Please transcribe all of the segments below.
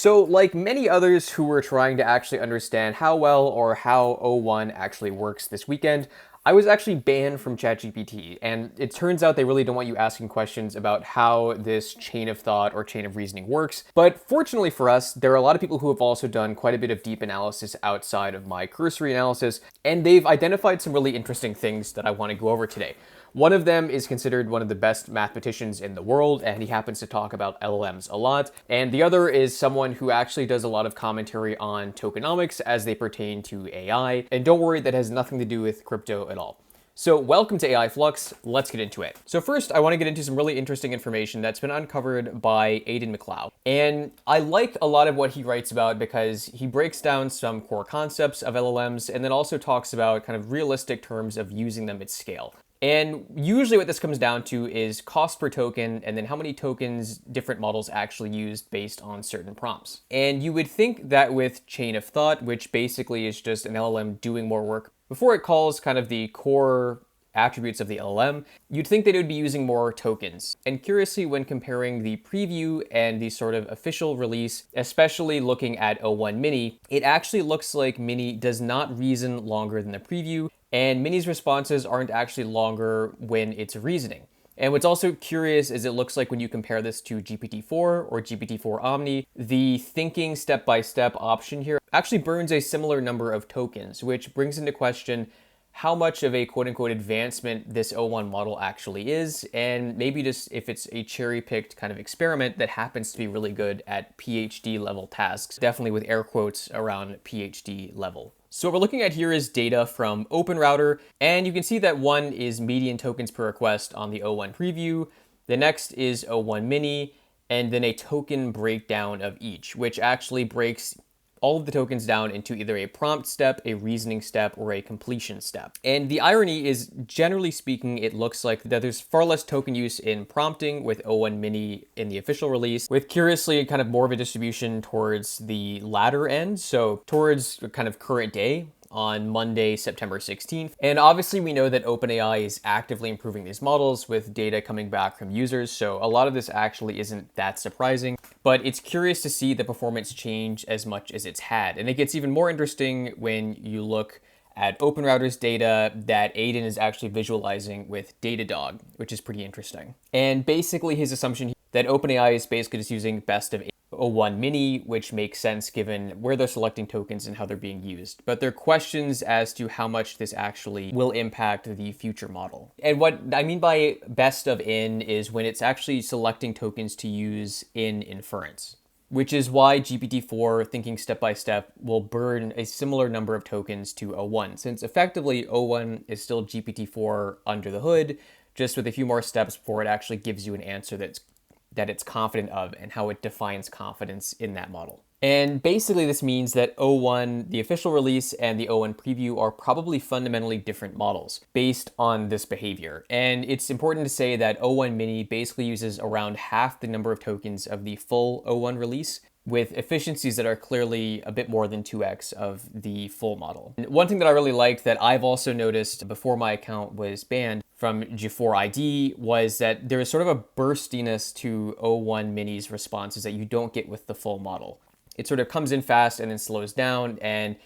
So, like many others who were trying to actually understand how well or how O1 actually works this weekend, I was actually banned from ChatGPT, and it turns out they really don't want you asking questions about how this chain of thought or chain of reasoning works. But fortunately for us, there are a lot of people who have also done quite a bit of deep analysis outside of my cursory analysis, and they've identified some really interesting things that I want to go over today. One of them is considered one of the best mathematicians in the world, and he happens to talk about LLMs a lot. And the other is someone who actually does a lot of commentary on tokenomics as they pertain to AI. And don't worry, that has nothing to do with crypto at all. So welcome to AI Flux, let's get into it. So first, I want to get into some really interesting information that's been uncovered by Aidan McLeod. And I like a lot of what he writes about because he breaks down some core concepts of LLMs and then also talks about kind of realistic terms of using them at scale. And usually what this comes down to is cost per token and then how many tokens different models actually used based on certain prompts. And you would think that with chain of thought, which basically is just an LLM doing more work before it calls kind of the core attributes of the LLM, you'd think that it would be using more tokens. And curiously, when comparing the preview and the sort of official release, especially looking at O1 Mini, it actually looks like Mini does not reason longer than the preview, and Mini's responses aren't actually longer when it's reasoning. And what's also curious is it looks like when you compare this to GPT-4 or GPT-4 Omni, the thinking step-by-step option here actually burns a similar number of tokens, which brings into question how much of a quote-unquote advancement this O1 model actually is, and maybe just if it's a cherry-picked kind of experiment that happens to be really good at PhD level tasks, definitely with air quotes around PhD level. So what we're looking at here is data from OpenRouter, and you can see that one is median tokens per request on the O1 preview, the next is O1 Mini, and then a token breakdown of each, which actually breaks all of the tokens down into either a prompt step, a reasoning step, or a completion step. And the irony is, generally speaking, it looks like that there's far less token use in prompting with O1 Mini in the official release, with curiously kind of more of a distribution towards the latter end, so towards kind of current day, on Monday, September 16th. And obviously we know that OpenAI is actively improving these models with data coming back from users, so a lot of this actually isn't that surprising, but it's curious to see the performance change as much as it's had. And it gets even more interesting when you look at OpenRouter's data that Aidan is actually visualizing with Datadog, which is pretty interesting. And basically his assumption that OpenAI is basically just using best of O1 Mini, which makes sense given where they're selecting tokens and how they're being used. But there are questions as to how much this actually will impact the future model. And what I mean by best of in is when it's actually selecting tokens to use in inference, which is why GPT-4 thinking step by step will burn a similar number of tokens to O1, since effectively O1 is still GPT-4 under the hood, just with a few more steps before it actually gives you an answer that it's confident of and how it defines confidence in that model. And basically this means that O1, the official release, and the O1 preview are probably fundamentally different models based on this behavior. And it's important to say that O1 Mini basically uses around half the number of tokens of the full O1 release, with efficiencies that are clearly a bit more than 2x of the full model. And one thing that I really liked that I've also noticed before my account was banned from G4ID was that there is sort of a burstiness to O1 Mini's responses that you don't get with the full model. It sort of comes in fast and then slows down, and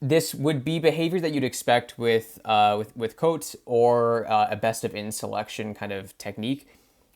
this would be behavior that you'd expect with Coat or a best of in selection kind of technique.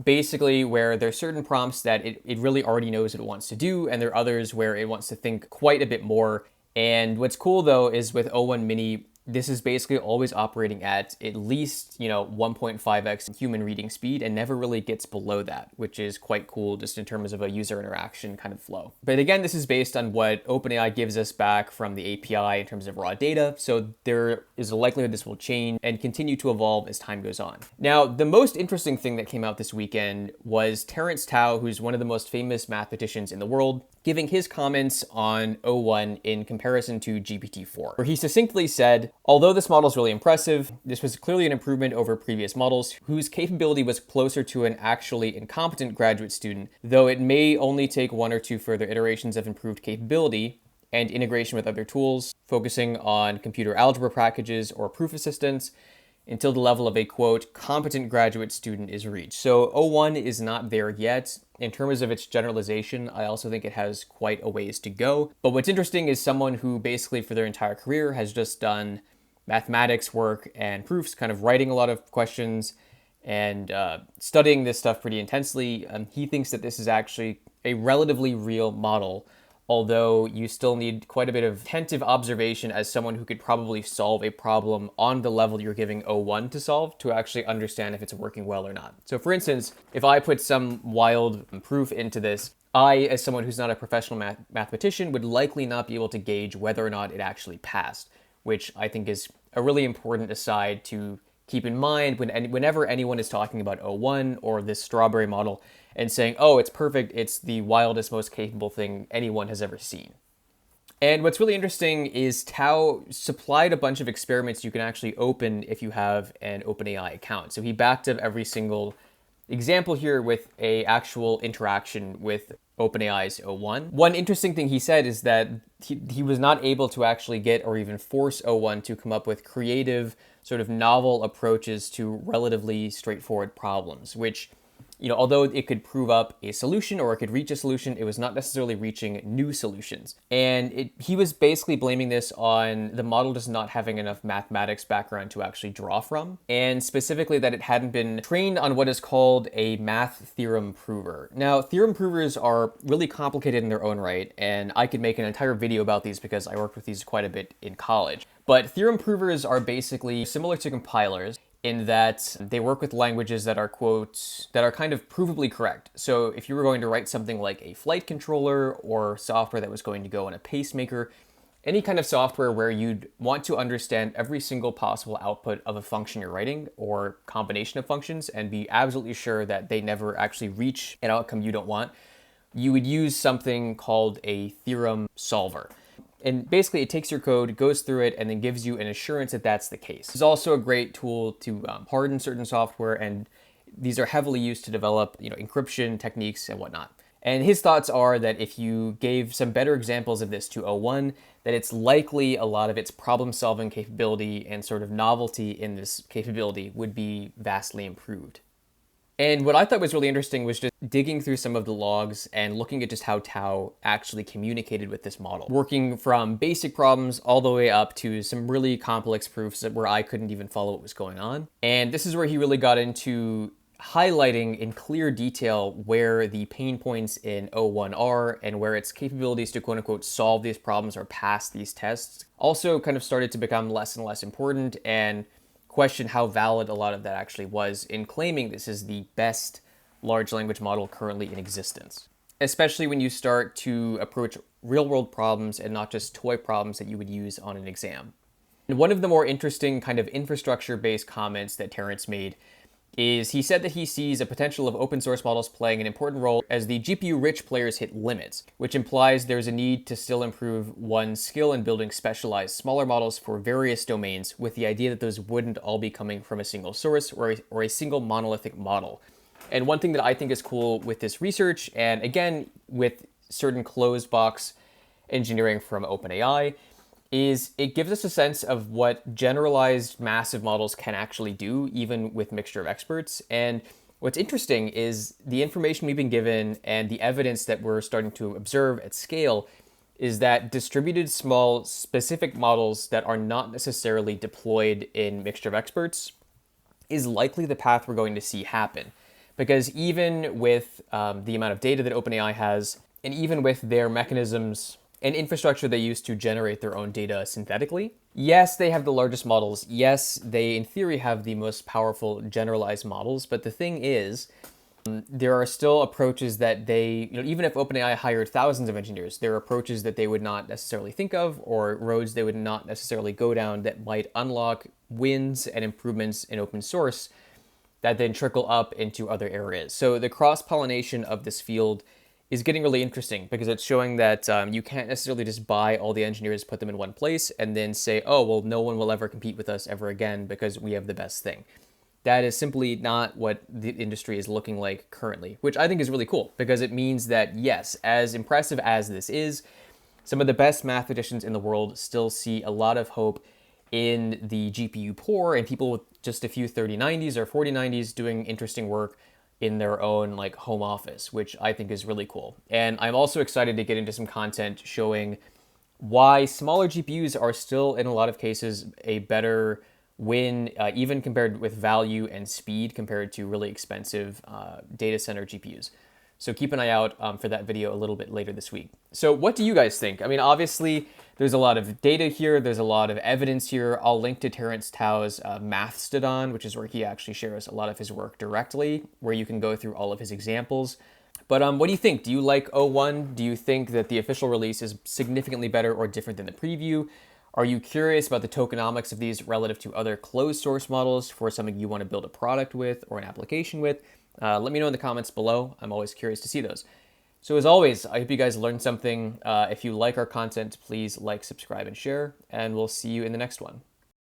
Basically, where there's certain prompts that it really already knows what it wants to do, and there are others where it wants to think quite a bit more. And what's cool though is with O1 Mini, this is basically always operating at least, 1.5x human reading speed and never really gets below that, which is quite cool just in terms of a user interaction kind of flow. But again, this is based on what OpenAI gives us back from the API in terms of raw data. So there is a likelihood this will change and continue to evolve as time goes on. Now, the most interesting thing that came out this weekend was Terrence, who's one of the most famous mathematicians in the world, giving his comments on O1 in comparison to GPT-4, where he succinctly said, although this model is really impressive, this was clearly an improvement over previous models whose capability was closer to an actually incompetent graduate student, though it may only take one or two further iterations of improved capability and integration with other tools, focusing on computer algebra packages or proof assistance, until the level of a, quote, competent graduate student is reached. So O1 is not there yet, In terms of its generalization, I also think it has quite a ways to go. But what's interesting is someone who basically for their entire career has just done mathematics work and proofs, kind of writing a lot of questions and studying this stuff pretty intensely. He thinks that this is actually a relatively real model, although you still need quite a bit of attentive observation as someone who could probably solve a problem on the level you're giving O1 to solve to actually understand if it's working well or not. So for instance, if I put some wild proof into this, I, as someone who's not a professional mathematician, would likely not be able to gauge whether or not it actually passed, which I think is a really important aside to keep in mind whenever anyone is talking about O1 or this strawberry model and saying, oh, it's perfect, it's the wildest, most capable thing anyone has ever seen. And what's really interesting is Tao supplied a bunch of experiments you can actually open if you have an OpenAI account. So he backed up every single example here with a actual interaction with OpenAI's O1. One interesting thing he said is that he was not able to actually get or even force O1 to come up with creative, sort of novel approaches to relatively straightforward problems, which, although it could prove up a solution or it could reach a solution, it was not necessarily reaching new solutions. And he was basically blaming this on the model just not having enough mathematics background to actually draw from, and specifically that it hadn't been trained on what is called a math theorem prover. Now, theorem provers are really complicated in their own right, and I could make an entire video about these because I worked with these quite a bit in college. But theorem provers are basically similar to compilers in that they work with languages that are, quote, that are kind of provably correct. So if you were going to write something like a flight controller or software that was going to go on a pacemaker, any kind of software where you'd want to understand every single possible output of a function you're writing or combination of functions and be absolutely sure that they never actually reach an outcome you don't want, you would use something called a theorem solver. And basically it takes your code, goes through it, and then gives you an assurance that that's the case. It's also a great tool to harden certain software, and these are heavily used to develop encryption techniques and whatnot. And his thoughts are that if you gave some better examples of this to O1, that it's likely a lot of its problem-solving capability and sort of novelty in this capability would be vastly improved. And what I thought was really interesting was just digging through some of the logs and looking at just how Tao actually communicated with this model, working from basic problems all the way up to some really complex proofs where I couldn't even follow what was going on. And this is where he really got into highlighting in clear detail where the pain points in O1 are and where its capabilities to quote unquote solve these problems or pass these tests also kind of started to become less and less important, and question how valid a lot of that actually was in claiming this is the best large language model currently in existence, especially when you start to approach real-world problems and not just toy problems that you would use on an exam. And one of the more interesting kind of infrastructure-based comments that Terrence made is he said that he sees a potential of open source models playing an important role as the GPU-rich players hit limits, which implies there's a need to still improve one's skill in building specialized, smaller models for various domains, with the idea that those wouldn't all be coming from a single source or a single monolithic model. And one thing that I think is cool with this research, and again, with certain closed box engineering from OpenAI, is it gives us a sense of what generalized massive models can actually do, even with mixture of experts. And what's interesting is the information we've been given and the evidence that we're starting to observe at scale is that distributed small specific models that are not necessarily deployed in mixture of experts is likely the path we're going to see happen. Because even with the amount of data that OpenAI has, and even with their mechanisms and infrastructure they use to generate their own data synthetically, yes, they have the largest models. Yes, they in theory have the most powerful generalized models. But the thing is, there are still approaches that they, even if OpenAI hired thousands of engineers, there are approaches that they would not necessarily think of or roads they would not necessarily go down that might unlock wins and improvements in open source that then trickle up into other areas. So the cross-pollination of this field is getting really interesting because it's showing that you can't necessarily just buy all the engineers, put them in one place, and then say, oh, well, no one will ever compete with us ever again because we have the best thing. That is simply not what the industry is looking like currently, which I think is really cool because it means that, yes, as impressive as this is, some of the best mathematicians in the world still see a lot of hope in the GPU poor and people with just a few 3090s or 4090s doing interesting work in their own like home office, which I think is really cool. And I'm also excited to get into some content showing why smaller GPUs are still, in a lot of cases, a better win, even compared with value and speed compared to really expensive data center GPUs. So keep an eye out for that video a little bit later this week. So what do you guys think? I mean, obviously, there's a lot of data here. There's a lot of evidence here. I'll link to Terrence Tao's Mathstodon, which is where he actually shares a lot of his work directly, where you can go through all of his examples. But what do you think? Do you like O1? Do you think that the official release is significantly better or different than the preview? Are you curious about the tokenomics of these relative to other closed source models for something you want to build a product with or an application with? Let me know in the comments below. I'm always curious to see those. So as always, I hope you guys learned something. If you like our content, please like, subscribe, and share, and we'll see you in the next one.